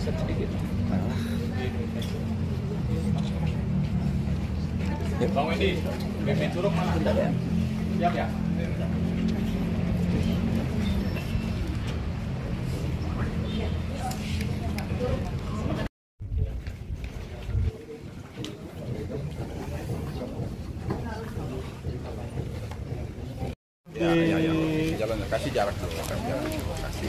Set sedikit. Bang Wendy, pimpin curug mana? Siap ya? Ya. Jalan kasih jarak dulu, kasih.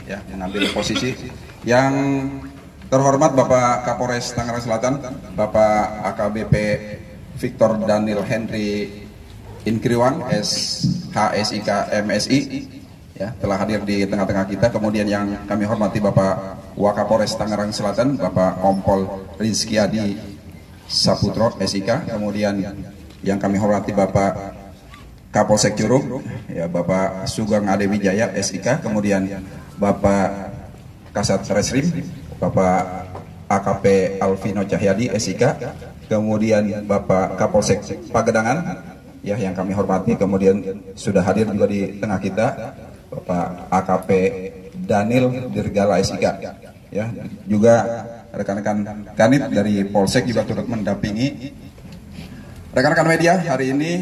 Ya, mengambil posisi. Yang terhormat Bapak Kapolres Tangerang Selatan, Bapak AKBP Victor Daniel Henry Inkriwan, SHSIK MSI, ya, telah hadir di tengah-tengah kita. Kemudian yang kami hormati Bapak Wakapolres Tangerang Selatan, Bapak Kompol Rizky Adi Saputro SIK. Kemudian yang kami hormati Bapak Kapolsek Curug, ya, Bapak Sugeng Ade Wijaya SIK. Kemudian Bapak Kasat Reskrim, Bapak AKP Alvino Cahyadi SIK. Kemudian Bapak Kapolsek Pagedangan, ya, yang kami hormati. Kemudian sudah hadir juga di tengah kita Bapak AKP Daniel Dirgala SIK, ya, juga rekan-rekan Kanit dari Polsek juga turut mendampingi. Rekan-rekan media, hari ini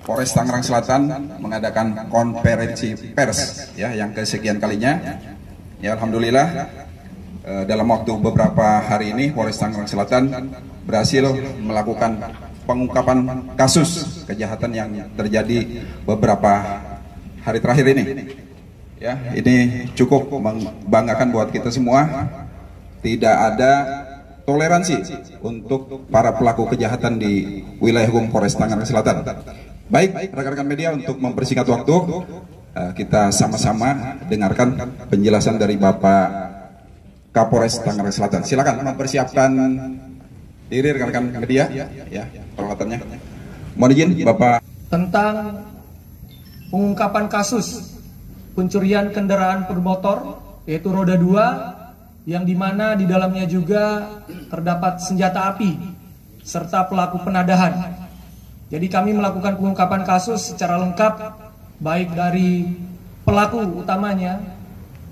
Polres Tangerang Selatan mengadakan konferensi pers, ya, yang kesekian kalinya. Ya, alhamdulillah dalam waktu beberapa hari ini Polres Tangerang Selatan berhasil melakukan pengungkapan kasus kejahatan yang terjadi beberapa hari terakhir ini. Ya, ini cukup membanggakan buat kita semua. Tidak ada toleransi untuk para pelaku kejahatan di wilayah hukum Polres Tangerang Selatan. Baik, rekan-rekan media, untuk mempersingkat waktu, kita sama-sama dengarkan penjelasan dari Bapak Kapolres Tangerang Selatan. Silakan mempersiapkan diri rekan-rekan media, ya, peralatannya. Mohon izin, Bapak. Tentang pengungkapan kasus pencurian kendaraan bermotor, yaitu roda 2, yang dimana di dalamnya juga terdapat senjata api serta pelaku penadahan. Jadi kami melakukan pengungkapan kasus secara lengkap, baik dari pelaku utamanya,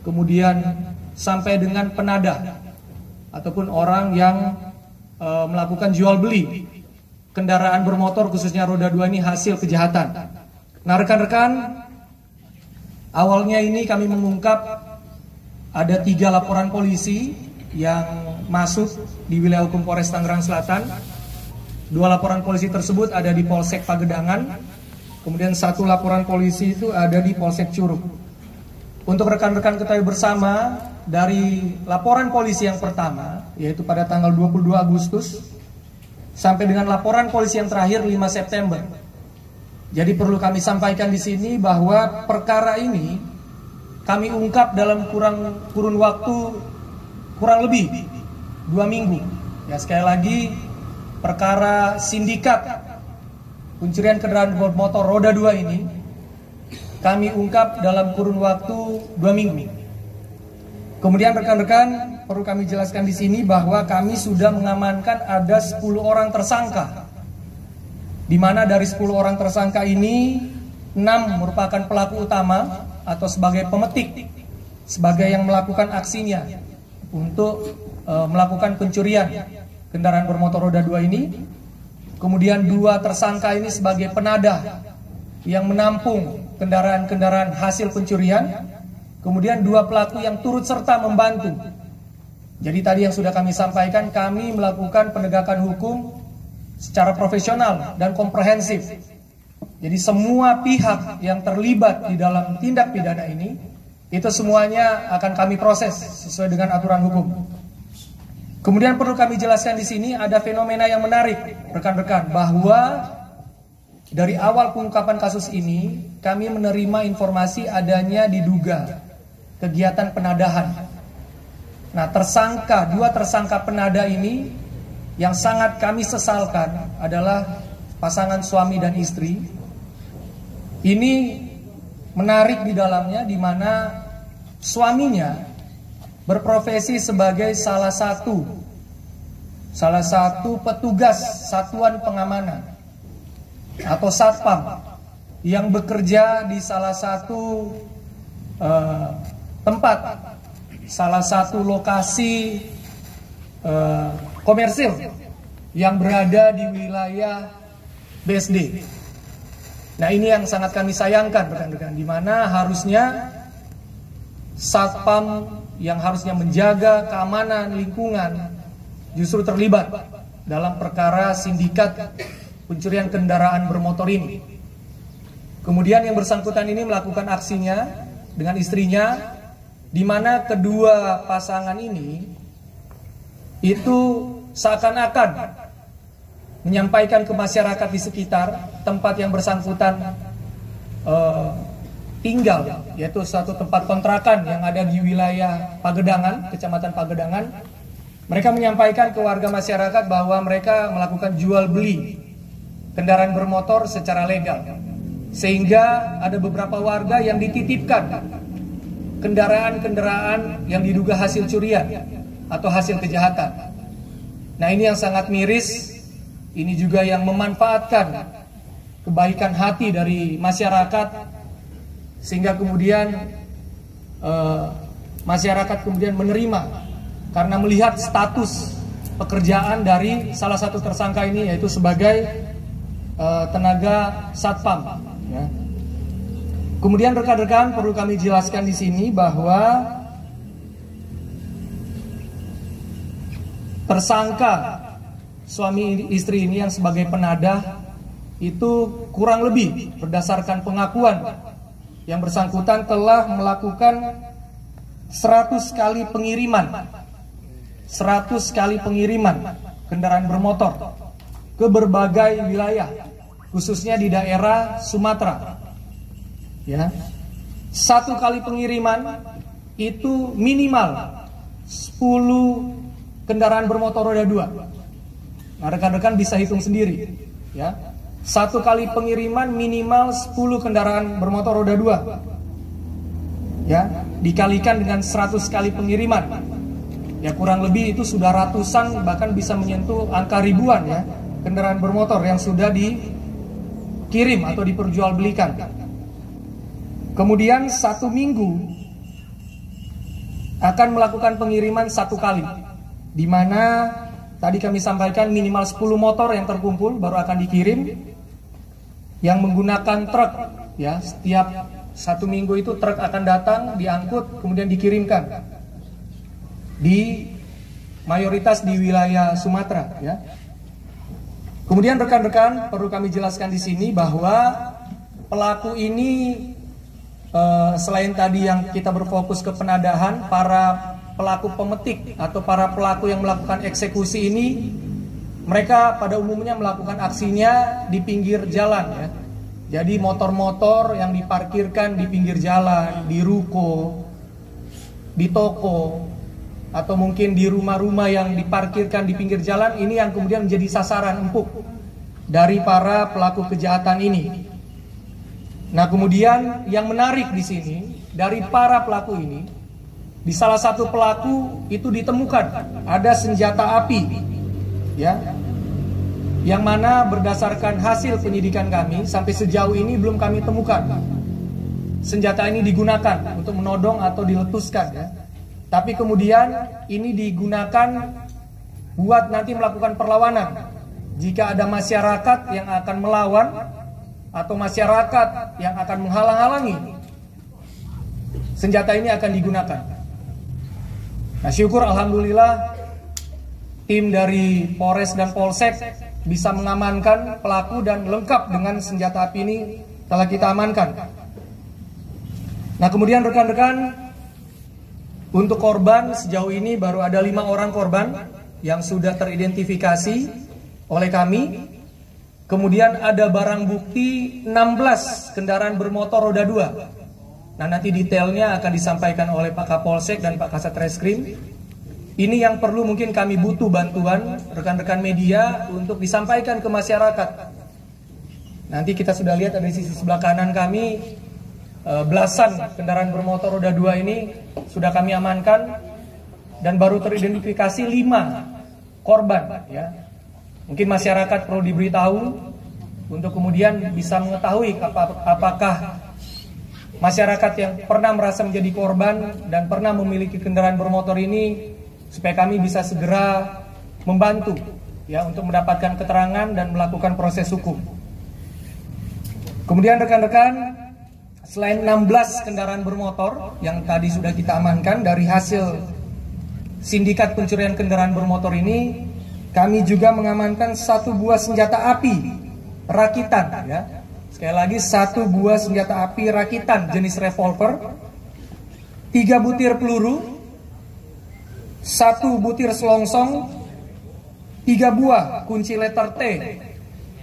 kemudian sampai dengan penadah ataupun orang yang melakukan jual beli kendaraan bermotor, khususnya roda 2 ini hasil kejahatan. Nah, rekan-rekan, awalnya ini kami mengungkap ada 3 laporan polisi yang masuk di wilayah hukum Polres Tangerang Selatan. 2 laporan polisi tersebut ada di Polsek Pagedangan, kemudian 1 laporan polisi itu ada di Polsek Curug. Untuk rekan-rekan ketahui bersama, dari laporan polisi yang pertama, yaitu pada tanggal 22 Agustus, sampai dengan laporan polisi yang terakhir 5 September. Jadi perlu kami sampaikan di sini bahwa perkara ini kami ungkap dalam kurun waktu kurang lebih 2 minggu. Ya, sekali lagi, perkara sindikat pencurian kendaraan bermotor roda 2 ini kami ungkap dalam kurun waktu 2 minggu. Kemudian rekan-rekan, perlu kami jelaskan di sini bahwa kami sudah mengamankan ada 10 orang tersangka, di mana dari 10 orang tersangka ini 6 merupakan pelaku utama atau sebagai pemetik, sebagai yang melakukan aksinya untuk melakukan pencurian kendaraan bermotor roda 2 ini. Kemudian 2 tersangka ini sebagai penadah yang menampung kendaraan-kendaraan hasil pencurian. Kemudian 2 pelaku yang turut serta membantu. Jadi tadi yang sudah kami sampaikan, kami melakukan penegakan hukum secara profesional dan komprehensif. Jadi semua pihak yang terlibat di dalam tindak pidana ini, itu semuanya akan kami proses sesuai dengan aturan hukum. Kemudian perlu kami jelaskan di sini ada fenomena yang menarik, rekan-rekan, bahwa dari awal pengungkapan kasus ini kami menerima informasi adanya diduga kegiatan penadahan. Nah, dua tersangka penada ini yang sangat kami sesalkan adalah pasangan suami dan istri. Ini menarik di dalamnya, di mana suaminya berprofesi sebagai salah satu petugas satuan pengamanan atau satpam yang bekerja di salah satu tempat, salah satu lokasi komersil yang berada di wilayah BSD. Nah, ini yang sangat kami sayangkan, rekan-rekan, di mana harusnya satpam yang harusnya menjaga keamanan lingkungan justru terlibat dalam perkara sindikat pencurian kendaraan bermotor ini. Kemudian yang bersangkutan ini melakukan aksinya dengan istrinya, di mana kedua pasangan ini itu seakan-akan menyampaikan ke masyarakat di sekitar tempat yang bersangkutan tinggal, yaitu suatu tempat kontrakan yang ada di wilayah Pagedangan, Kecamatan Pagedangan. Mereka menyampaikan ke warga masyarakat bahwa mereka melakukan jual beli kendaraan bermotor secara legal, sehingga ada beberapa warga yang dititipkan kendaraan-kendaraan yang diduga hasil curian atau hasil kejahatan. Nah, ini yang sangat miris. Ini juga yang memanfaatkan kebaikan hati dari masyarakat, sehingga kemudian masyarakat kemudian menerima karena melihat status pekerjaan dari salah satu tersangka ini, yaitu sebagai tenaga satpam. Ya. Kemudian rekan-rekan, perlu kami jelaskan di sini bahwa tersangka suami istri ini yang sebagai penadah itu kurang lebih berdasarkan pengakuan yang bersangkutan telah melakukan 100 kali pengiriman kendaraan bermotor ke berbagai wilayah, khususnya di daerah Sumatera. Ya. 1 kali pengiriman itu minimal 10 kendaraan bermotor roda 2. Nah, rekan-rekan bisa hitung sendiri, ya. 1 kali pengiriman minimal 10 kendaraan bermotor roda 2. Ya, dikalikan dengan 100 kali pengiriman. Ya, kurang lebih itu sudah ratusan, bahkan bisa menyentuh angka ribuan, ya, kendaraan bermotor yang sudah dikirim atau diperjualbelikan. Kemudian 1 minggu akan melakukan pengiriman 1 kali, di mana tadi kami sampaikan minimal 10 motor yang terkumpul baru akan dikirim, yang menggunakan truk. Ya, setiap 1 minggu itu truk akan datang, diangkut, kemudian dikirimkan di mayoritas di wilayah Sumatera. Ya. Kemudian rekan-rekan, perlu kami jelaskan di sini bahwa pelaku ini selain tadi yang kita berfokus ke penadahan, para pelaku pemetik atau para pelaku yang melakukan eksekusi ini, mereka pada umumnya melakukan aksinya di pinggir jalan, ya. Jadi motor-motor yang diparkirkan di pinggir jalan, di ruko, di toko, atau mungkin di rumah-rumah yang diparkirkan di pinggir jalan, ini yang kemudian menjadi sasaran empuk dari para pelaku kejahatan ini. Nah, kemudian yang menarik di sini, dari para pelaku ini, di salah satu pelaku itu ditemukan ada senjata api, ya, yang mana berdasarkan hasil penyidikan kami sampai sejauh ini belum kami temukan senjata ini digunakan untuk menodong atau diletuskan, ya. Tapi kemudian ini digunakan buat nanti melakukan perlawanan jika ada masyarakat yang akan melawan atau masyarakat yang akan menghalang-halangi. Senjata ini akan digunakan. Nah, syukur alhamdulillah tim dari Polres dan Polsek bisa mengamankan pelaku dan lengkap dengan senjata api ini telah kita amankan. Nah, kemudian rekan-rekan, untuk korban sejauh ini baru ada 5 orang korban yang sudah teridentifikasi oleh kami. Kemudian ada barang bukti 16 kendaraan bermotor roda 2. Nah, nanti detailnya akan disampaikan oleh Pak Kapolsek dan Pak Kasat Reskrim. ini yang perlu mungkin kami butuh bantuan rekan-rekan media untuk disampaikan ke masyarakat. Nanti kita sudah lihat ada di sisi sebelah kanan kami, belasan kendaraan bermotor roda 2 ini sudah kami amankan dan baru teridentifikasi 5 korban. Ya. Mungkin masyarakat perlu diberitahu untuk kemudian bisa mengetahui apakah masyarakat yang pernah merasa menjadi korban dan pernah memiliki kendaraan bermotor ini, supaya kami bisa segera membantu ya untuk mendapatkan keterangan dan melakukan proses hukum. Kemudian rekan-rekan, selain 16 kendaraan bermotor yang tadi sudah kita amankan dari hasil sindikat pencurian kendaraan bermotor ini, kami juga mengamankan 1 buah senjata api rakitan ya. Sekali lagi 1 buah senjata api rakitan jenis revolver, 3 butir peluru, 1 butir selongsong, 3 buah kunci letter T,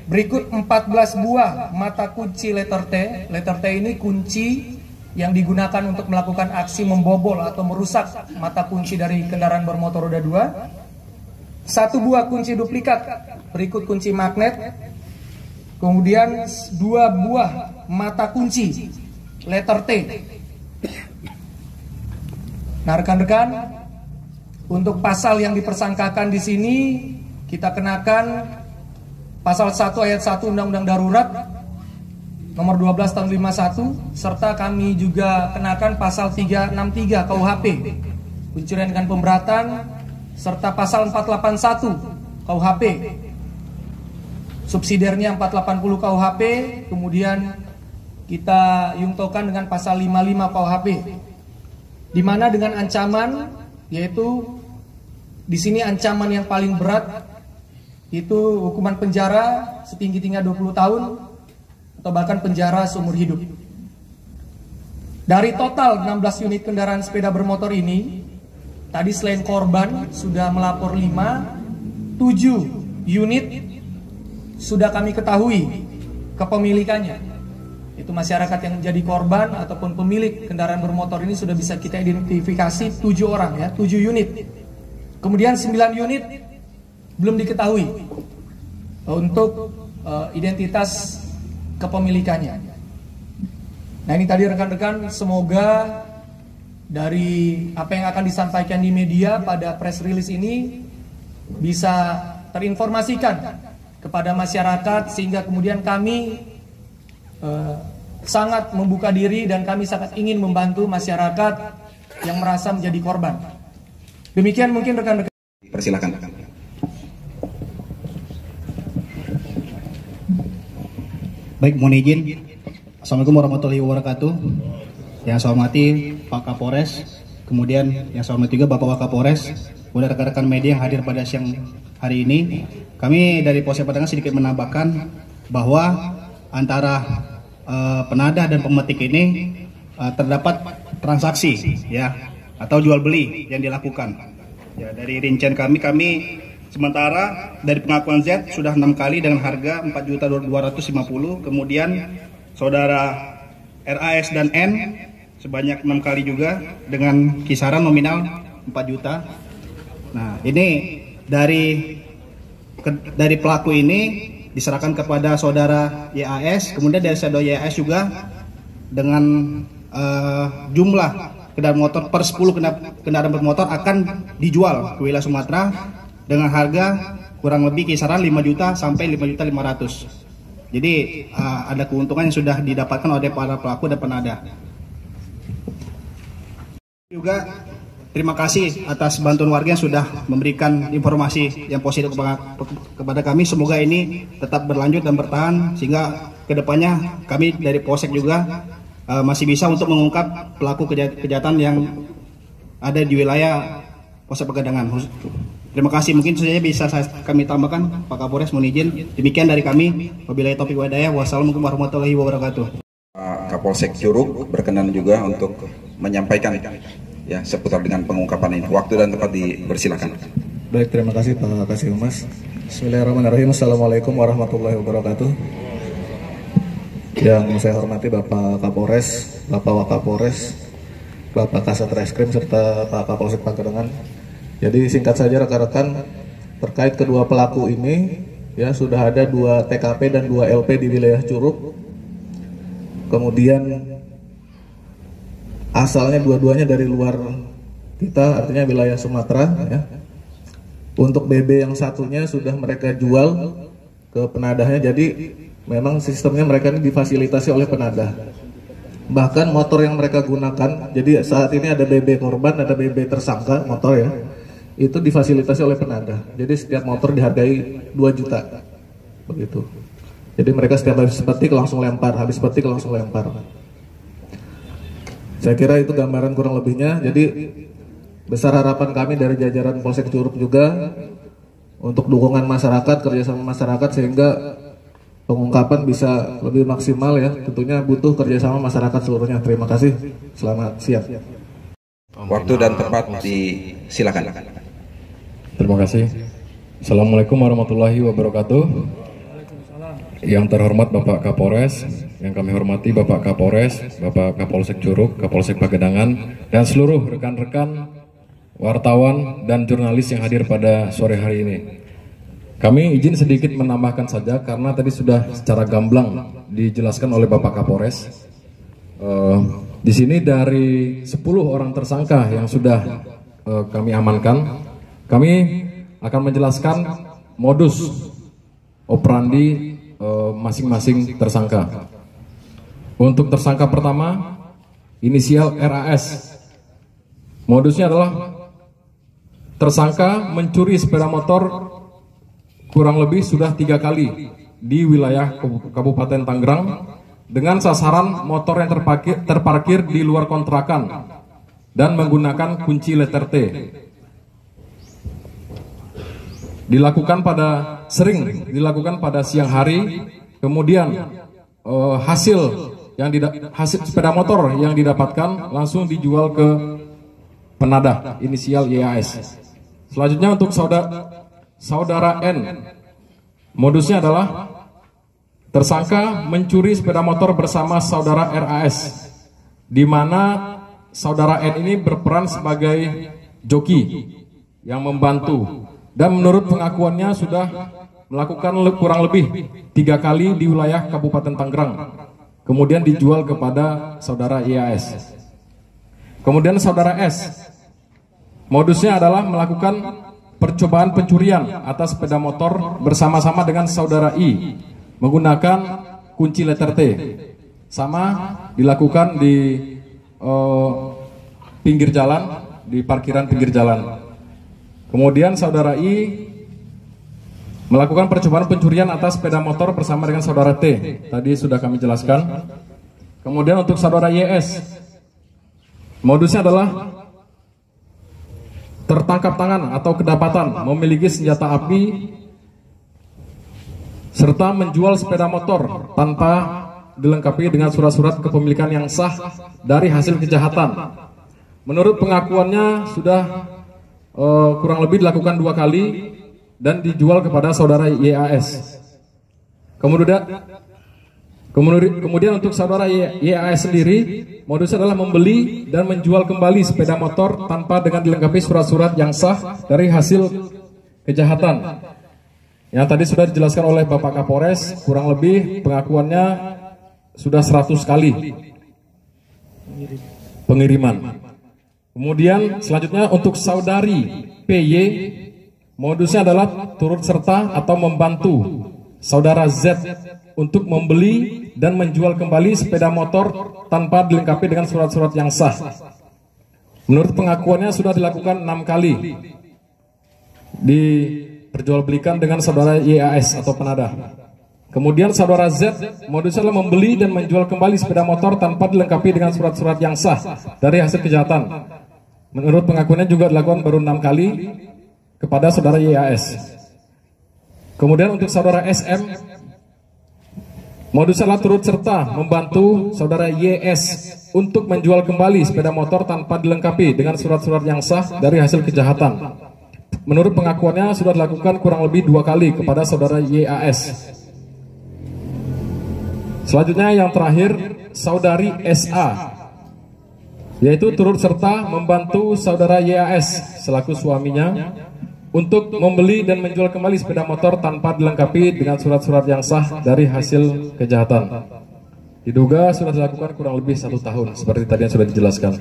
berikut 14 buah mata kunci letter T. Letter T ini kunci yang digunakan untuk melakukan aksi membobol atau merusak mata kunci dari kendaraan bermotor roda 2. 1 buah kunci duplikat, berikut kunci magnet, kemudian 2 buah mata kunci letter T. Nah, rekan-rekan, untuk pasal yang dipersangkakan di sini kita kenakan pasal 1 ayat 1 Undang-Undang Darurat nomor 12 tahun 51, serta kami juga kenakan pasal 363 KUHP pencurian dengan pemberatan, serta pasal 481 KUHP subsidiarnya 480 KUHP, kemudian kita yungtokan dengan pasal 55 KUHP, di mana dengan ancaman, yaitu di sini ancaman yang paling berat itu hukuman penjara setinggi-tingginya 20 tahun atau bahkan penjara seumur hidup. Dari total 16 unit kendaraan sepeda bermotor ini, tadi selain korban sudah melapor 5, 7 unit sudah kami ketahui kepemilikannya. Itu masyarakat yang menjadi korban ataupun pemilik kendaraan bermotor ini sudah bisa kita identifikasi 7 orang ya, 7 unit. Kemudian 9 unit belum diketahui untuk identitas kepemilikannya. Nah, ini tadi rekan-rekan, semoga dari apa yang akan disampaikan di media pada press release ini bisa terinformasikan kepada masyarakat, sehingga kemudian kami sangat membuka diri dan kami sangat ingin membantu masyarakat yang merasa menjadi korban. Demikian mungkin rekan-rekan. Persilakan. Baik, mohon izin. Assalamualaikum warahmatullahi wabarakatuh. Yang saya hormati Pak Kapolres, kemudian yang saya hormati juga Bapak Wakapolres, kemudian rekan-rekan media yang hadir pada siang hari ini. Kami dari Polsek Batangan sedikit menambahkan bahwa antara penadah dan pemetik ini terdapat transaksi ya atau jual beli yang dilakukan. Ya, dari rincian kami sementara dari pengakuan Z sudah 6 kali dengan harga 4.250.000, kemudian saudara RAS dan N sebanyak 6 kali juga dengan kisaran nominal 4 juta. Nah, ini dari pelaku ini diserahkan kepada saudara YAS, kemudian dari saudara YAS juga dengan jumlah kendaraan motor per 10 kendaraan bermotor akan dijual ke wilayah Sumatera dengan harga kurang lebih kisaran 5 juta sampai 5.500.000. Jadi ada keuntungan yang sudah didapatkan oleh para pelaku dan penadah. Juga terima kasih atas bantuan warga yang sudah memberikan informasi yang positif kepada kami. Semoga ini tetap berlanjut dan bertahan sehingga kedepannya kami dari Polsek juga masih bisa untuk mengungkap pelaku kejahatan yang ada di wilayah Polsek Pegadaian. Terima kasih. Mungkin saja bisa kami tambahkan, Pak Kapolres, mohon izin. Demikian dari kami. Wabillahi taufiq wal hidayah. Wassalamualaikum warahmatullahi wabarakatuh. Kapolsek Curug berkenan juga untuk menyampaikan ya seputar dengan pengungkapan ini. Waktu dan tempat dipersilakan. Baik, terima kasih Pak Kasih Humas. Bismillahirrahmanirrahim. Assalamualaikum warahmatullahi wabarakatuh. Yang saya hormati Bapak Kapolres, Bapak Wakapolres, Bapak Kasat Reskrim serta Pak Kapolsek Pegadaian. Jadi singkat saja rekan-rekan, terkait kedua pelaku ini ya sudah ada 2 TKP dan 2 LP di wilayah Curug. Kemudian asalnya dua-duanya dari luar kita, artinya wilayah Sumatera ya. Untuk BB yang satunya sudah mereka jual ke penadahnya, jadi memang sistemnya mereka ini difasilitasi oleh penadah. Bahkan motor yang mereka gunakan, jadi saat ini ada BB korban, ada BB tersangka motor ya, itu difasilitasi oleh penadah. Jadi setiap motor dihargai 2 juta begitu. Jadi mereka setiap habis petik langsung lempar, habis petik langsung lempar. Saya kira itu gambaran kurang lebihnya. Jadi besar harapan kami dari jajaran Polsek Curug juga untuk dukungan masyarakat, kerjasama masyarakat sehingga pengungkapan bisa lebih maksimal ya. Tentunya butuh kerjasama masyarakat seluruhnya. Terima kasih. Selamat siang. Waktu dan tempat disilakan. Terima kasih. Assalamualaikum warahmatullahi wabarakatuh. Yang terhormat Bapak Kapolres, yang kami hormati Bapak Kapolres, Bapak Kapolsek Curug, Kapolsek Pagedangan, dan seluruh rekan-rekan wartawan dan jurnalis yang hadir pada sore hari ini. Kami izin sedikit menambahkan saja karena tadi sudah secara gamblang dijelaskan oleh Bapak Kapolres. Di sini dari 10 orang tersangka yang sudah kami amankan, kami akan menjelaskan modus operandi masing-masing tersangka. Untuk tersangka pertama, inisial RAS. Modusnya adalah tersangka mencuri sepeda motor kurang lebih sudah 3 kali di wilayah Kabupaten Tangerang dengan sasaran motor yang terparkir di luar kontrakan dan menggunakan kunci letter T. Sering dilakukan pada siang hari, kemudian hasil sepeda motor yang didapatkan langsung dijual ke penadah inisial YAS. Selanjutnya untuk saudara N, modusnya adalah tersangka mencuri sepeda motor bersama saudara RAS, di mana saudara N ini berperan sebagai joki yang membantu. Dan menurut pengakuannya sudah melakukan kurang lebih 3 kali di wilayah Kabupaten Tangerang. Kemudian dijual kepada saudara YAS. Kemudian saudara S, modusnya adalah melakukan percobaan pencurian atas sepeda motor bersama-sama dengan saudara I menggunakan kunci letter T. Sama dilakukan di pinggir jalan, di parkiran pinggir jalan. Kemudian saudara I melakukan percobaan pencurian atas sepeda motor bersama dengan saudara T. Tadi sudah kami jelaskan. Kemudian untuk saudara YS, modusnya adalah tertangkap tangan atau kedapatan memiliki senjata api serta menjual sepeda motor tanpa dilengkapi dengan surat-surat kepemilikan yang sah dari hasil kejahatan. Menurut pengakuannya sudah kurang lebih dilakukan 2 kali dan dijual kepada saudara YAS. Kemudian untuk saudara YAS sendiri, modusnya adalah membeli dan menjual kembali sepeda motor tanpa dengan dilengkapi surat-surat yang sah dari hasil kejahatan. Yang tadi sudah dijelaskan oleh Bapak Kapolres, kurang lebih pengakuannya sudah 100 kali pengiriman. Kemudian selanjutnya untuk saudari PY, modusnya adalah turut serta atau membantu saudara Z untuk membeli dan menjual kembali sepeda motor tanpa dilengkapi dengan surat-surat yang sah. Menurut pengakuannya sudah dilakukan 6 kali diperjualbelikan dengan saudara YAS atau penadah. Kemudian saudara Z modusnya adalah membeli dan menjual kembali sepeda motor tanpa dilengkapi dengan surat-surat yang sah dari hasil kejahatan. Menurut pengakuannya juga dilakukan baru 6 kali kepada saudara YAS. Kemudian untuk saudara SM, modusnya adalah turut serta membantu saudara YS untuk menjual kembali sepeda motor tanpa dilengkapi dengan surat-surat yang sah dari hasil kejahatan. Menurut pengakuannya sudah dilakukan kurang lebih 2 kali kepada saudara YAS. Selanjutnya yang terakhir, saudari SA, yaitu turut serta membantu saudara YAS selaku suaminya untuk membeli dan menjual kembali sepeda motor tanpa dilengkapi dengan surat-surat yang sah dari hasil kejahatan. Diduga sudah dilakukan kurang lebih 1 tahun seperti tadi yang sudah dijelaskan.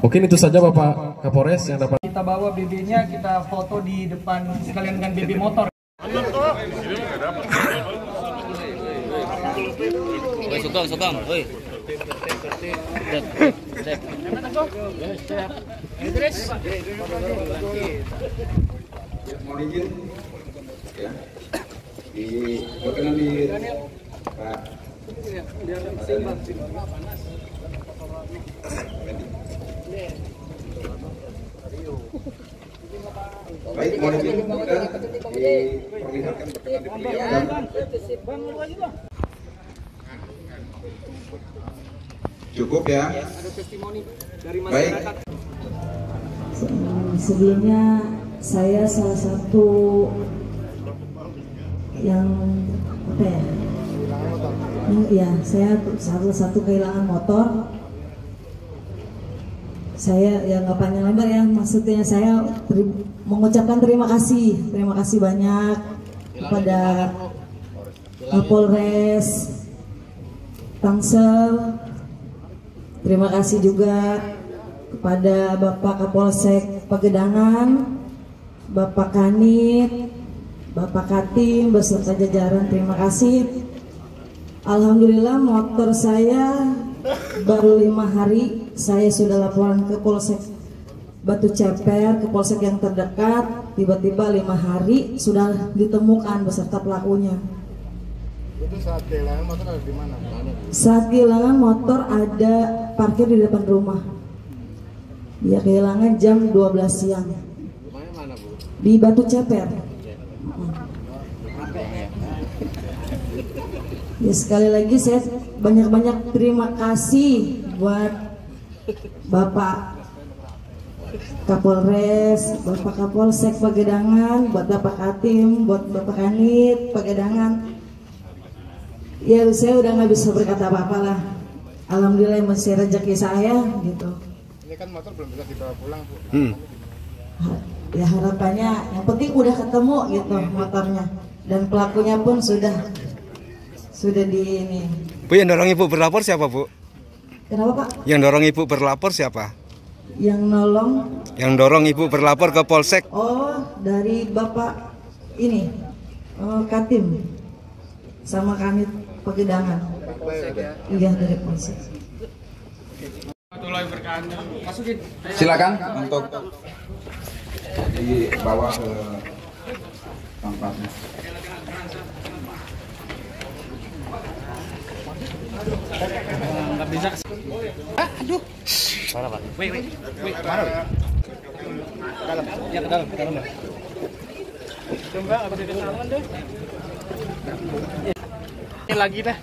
Mungkin itu saja Bapak Kapolres yang dapat Kita bawa BB-nya, kita foto di depan sekalian dengan BB motor. Sotong, oi. Mohon izin ya. Berkenan di Pak. Baik, mohon izin kita diperlihatkan berkenan diperlihatkan. Cukup ya. Baik. Sebelumnya saya salah satu yang apa ya? Saya salah satu kehilangan motor. Saya ya nggak panjang lebar ya, maksudnya saya mengucapkan terima kasih banyak kepada Kapolres Tangsel. Terima kasih juga kepada Bapak Kapolsek Pagedangan, Bapak Kanit, Bapak Katim beserta jajaran, terima kasih. Alhamdulillah motor saya baru 5 hari saya sudah laporan ke Polsek Batu Ceper, ke polsek yang terdekat. Tiba-tiba 5 hari sudah ditemukan beserta pelakunya. Itu saat kehilangan motor ada di mana? Saat kehilangan motor ada parkir di depan rumah. Ya kehilangan jam 12 siang. Rumahnya mana, Bu? Di Batu Ceper. Ya sekali lagi saya banyak-banyak terima kasih buat Bapak Kapolres, Bapak Kapolsek Pagedangan, buat Bapak Katim, buat Bapak Kanit Pagedangan. Ya saya udah nggak bisa berkata apa-apa lah. Alhamdulillah masih rezeki saya gitu. Ini kan motor belum bisa dibawa pulang, Bu. Ya harapannya yang penting udah ketemu gitu motornya, dan pelakunya pun sudah di ini. Bu, yang dorong Ibu berlapor siapa, Bu? Kenapa Pak? Yang dorong Ibu berlapor siapa? Yang nolong? Yang dorong Ibu berlapor ke Polsek? Oh, dari Bapak ini, Katim sama Kanit Pagedangan. Iya, dari Polsek. Silakan untuk dibawa ke tempatnya. Nggak bisa. Aduh. Mana Pak? Wait. Mana? Dalam. Ya ke dalam. Coba aku di dalam deh. Ini lagi dah.